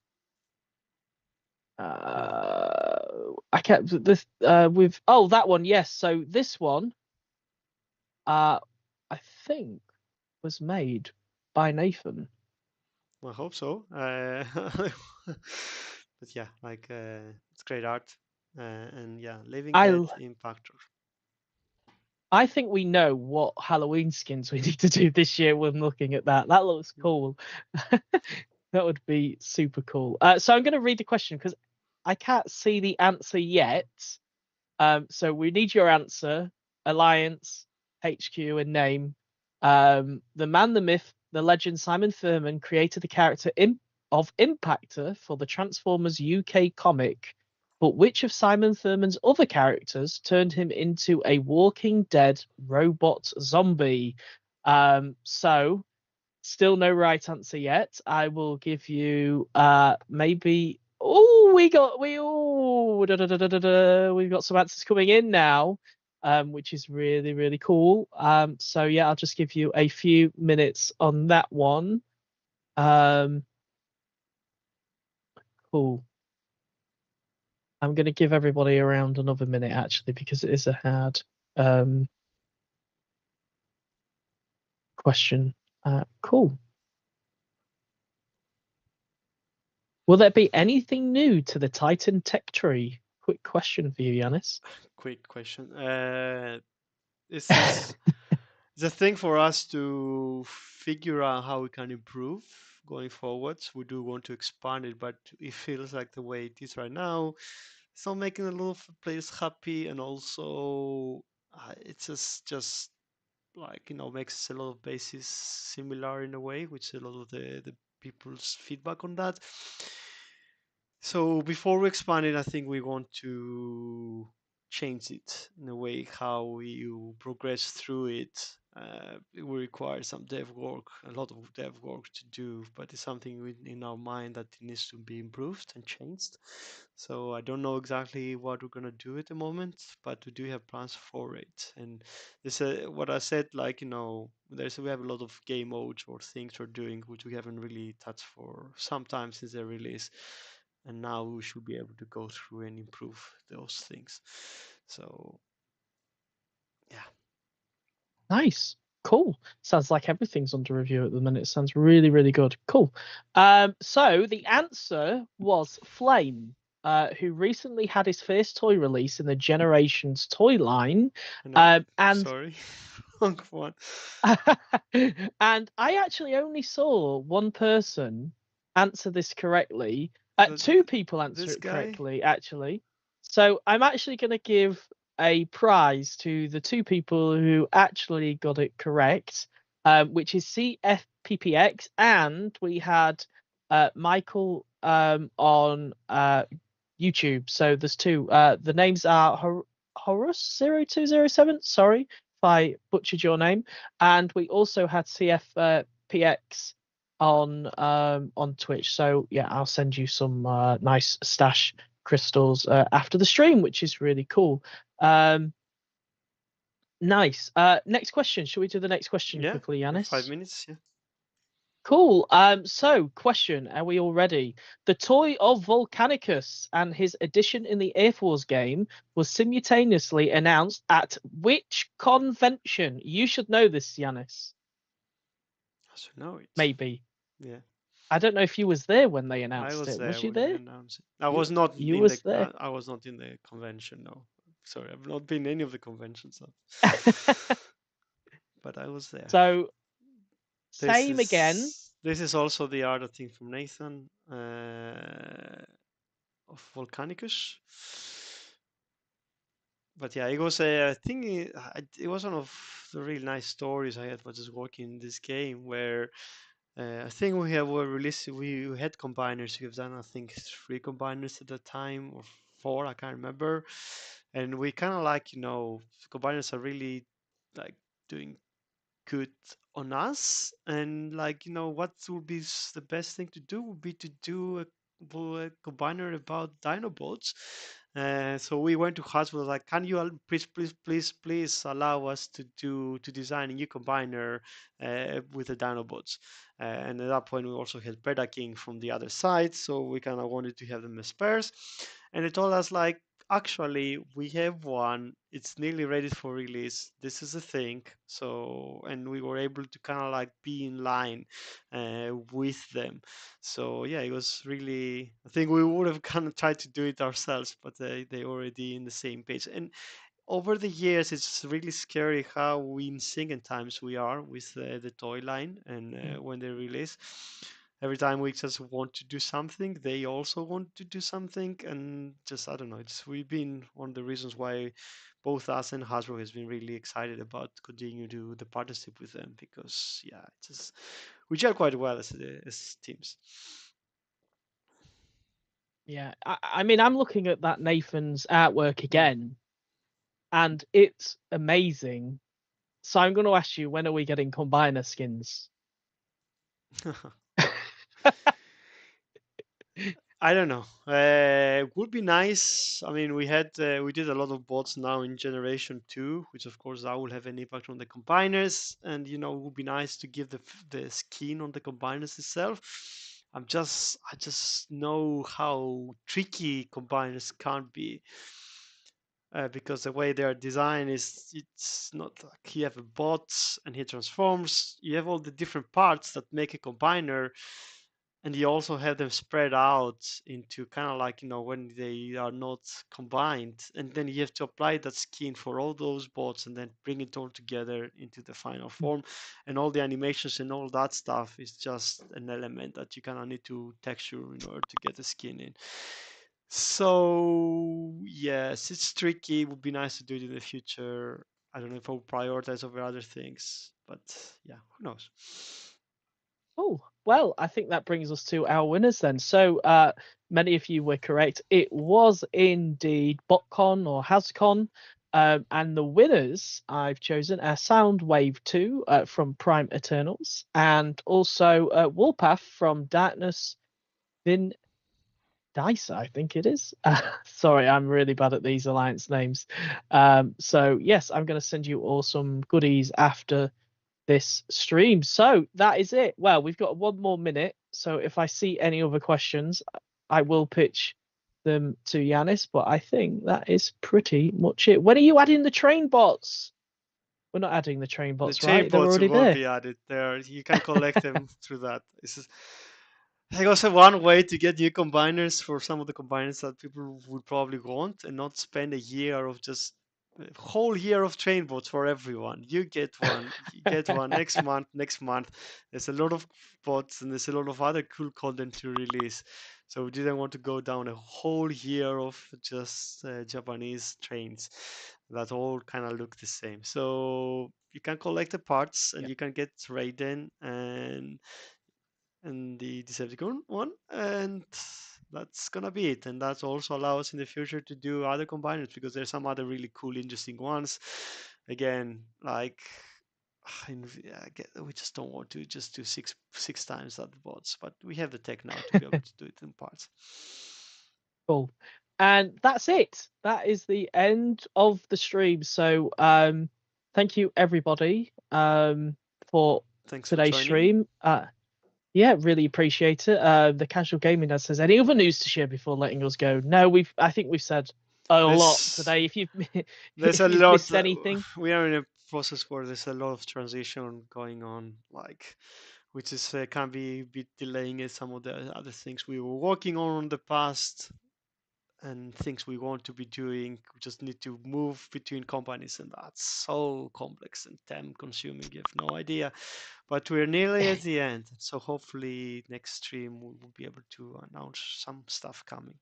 I kept this with that one, yes. So this one, I think was made by Nathan. I hope so. But yeah, like it's great art, and yeah, Living Dead I Impactor. I think we know what Halloween skins we need to do this year when looking at that. That looks cool. That would be super cool. So I'm going to read the question because I can't see the answer yet. So we need your answer, Alliance, HQ, and name. The man, the myth, the legend Simon Furman created the character of Impactor for the Transformers UK comic, but which of Simon Furman's other characters turned him into a Walking Dead robot zombie? So still no right answer yet. I will give you maybe. Oh, we've got some answers coming in now, which is really, really cool. So yeah, I'll just give you a few minutes on that one. Cool. I'm going to give everybody around another minute actually because it is a hard question. Cool. Will there be anything new to the Titan tech tree? Quick question for you, Yanis. Quick question. This is the thing for us to figure out how we can improve going forwards. We do want to expand it, but it feels like the way it is right now, it's not making a lot of players happy, and also it's just like makes a lot of bases similar in a way, which a lot of the people's feedback on that. So before we expand it, I think we want to change it in a way how you progress through it. It will require some dev work, a lot of dev work to do, but it's something in our mind that it needs to be improved and changed. So I don't know exactly what we're gonna do at the moment, but we do have plans for it. And this, what I said, like we have a lot of game modes or things we're doing which we haven't really touched for some time since the release, and now we should be able to go through and improve those things. So yeah. Nice. Cool. Sounds like everything's under review at the minute. Sounds really, really good. Cool. So the answer was Flame, who recently had his first toy release in the Generations toy line. No, And sorry. Wrong one. and I actually only saw one person answer this correctly. So Two people answer this it guy. correctly, actually. So I'm actually going to give a prize to the two people who actually got it correct, which is CFPPX, and we had Michael on YouTube. So there's two. The names are Horus0207. Sorry if I butchered your name. And we also had CFPX on Twitch. So yeah, I'll send you some nice stash crystals after the stream, which is really cool. Nice. Next question. Should we do the next question Yeah, quickly, in Yanis? 5 minutes. Yeah. Cool. So question, are we all ready? The toy of Volcanicus and his addition in the Air Force game was simultaneously announced at which convention? You should know this, Yanis. I should know it. Maybe. Yeah. I don't know if you was there when they I announced was it. there Was you when they there? announced it. I was not You in the. was there. I was not in the convention. No, sorry, I've not been any of the conventions. But I was there. So This same again. is also the art, I think, from Nathan of Volcanicus. But yeah, it was I think it was one of the really nice stories I had while just working in this game, where I think were releasing. We had combiners. We've done, I think, 3 combiners at the time, or 4. I can't remember. And we kind of like combiners are really like doing good on us, and like what would be the best thing to do would be to do a combiner about Dinobots. So we went to Hasbro, like, can you please allow us to design a new combiner with the Dinobots? And at that point, we also had Predator King from the other side, so we kind of wanted to have them as pairs. And they told us, like, actually, we have one. It's nearly ready for release. This is a thing. So, and we were able to kind of like be in line with them. So yeah, it was really. I think we would have kind of tried to do it ourselves, but they already in the same page. And over the years, it's really scary how in sync in times we are with the toy line, and when they release, every time we just want to do something, they also want to do something, and just I don't know. It's we've been one of the reasons why both us and Hasbro has been really excited about continuing to do the partnership with them because yeah, it's just we gel quite well as teams. Yeah, I mean, I'm looking at that Nathan's artwork Mm. again, and it's amazing. So I'm going to ask you, when are we getting combiner skins? I don't know. Would be nice. I mean, we did a lot of bots now in Generation 2, which of course that will have an impact on the combiners, and you know, it would be nice to give the skin on the combiners itself. I just know how tricky combiners can be. Because the way they are designed is it's not like you have a bot and he transforms. You have all the different parts that make a combiner, and you also have them spread out into kind of like, you know, when they are not combined, and then you have to apply that skin for all those bots and then bring it all together into the final form, and all the animations and all that stuff is just an element that you kind of need to texture in order to get the skin in. So yes, it's tricky. It would be nice to do it in the future. I don't know if I'll prioritize over other things, but yeah, who knows? Oh, well, I think that brings us to our winners then. So many of you were correct. It was indeed BotCon or HasCon. And the winners I've chosen are Soundwave 2 from Prime Eternals, and also Woolpath from Darkness Vin Dice, I think it is. Sorry, I'm really bad at these alliance names. So yes, I'm going to send you all some goodies after this stream. So that is it. Well, we've got 1 more minute. So if I see any other questions, I will pitch them to Yanis. But I think that is pretty much it. When are you adding the train bots? We're not adding the train The bots, chain right? They're bots already will there. be added there. You can collect them through that. I think also one way to get new combiners for some of the combiners that people would probably want and not spend a year of just a whole year of train bots for everyone. You get one next month. There's a lot of bots and there's a lot of other cool content to release. So we didn't want to go down a whole year of just Japanese trains that all kind of look the same. So you can collect the parts and Yeah. you can get Raiden and the Decepticon one, and that's gonna be it. And that's also allow us in the future to do other combiners because there's some other really cool, interesting ones. Again, like we just don't want to just do six times that bots, but we have the tech now to be able to do it in parts. Cool. And that's it. That is the end of the stream. So thank you everybody for Thanks for today's joining. stream. Yeah, really appreciate it. The casual gaming dad says, any other news to share before letting us go? No, I think we've said a lot today. If you've There's if a you've lot. missed anything, We are in a process where there's a lot of transition going on, like which is can be a bit delaying some of the other things we were working on in the past and things we want to be doing. We just need to move between companies, and that's so complex and time consuming. You have no idea. But we're nearly at the end. So hopefully next stream we will be able to announce some stuff coming.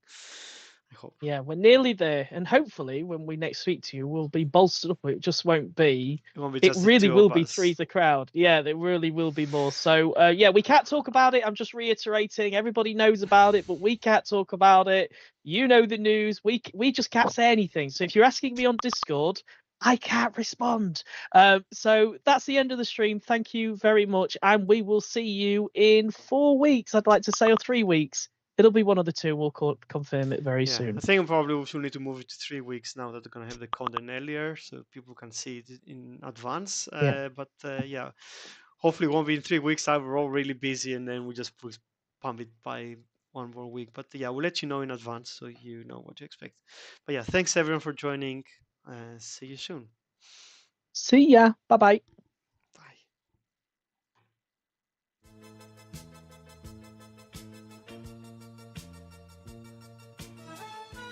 I hope. yeah, we're nearly there. And hopefully when we next speak to you, we'll be bolstered up. It just won't be. It won't be It just the really two will of be us. three's a crowd. Yeah, there really will be more. So yeah, we can't talk about it. I'm just reiterating. Everybody knows about it, but we can't talk about it. You know the news. We just can't say anything. So if you're asking me on Discord, I can't respond. So that's the end of the stream. Thank you very much, and we will see you in 4 weeks. I'd like to say, or 3 weeks. It'll be one of the two. We'll confirm it very soon. I think probably we should need to move it to 3 weeks now that they're going to have the content earlier so people can see it in advance. Yeah. But yeah, hopefully it won't be in 3 weeks. We're all really busy and then we just pump it by 1 more week. But yeah, we'll let you know in advance so you know what to expect. But yeah, thanks everyone for joining. See you soon. See ya. Bye bye.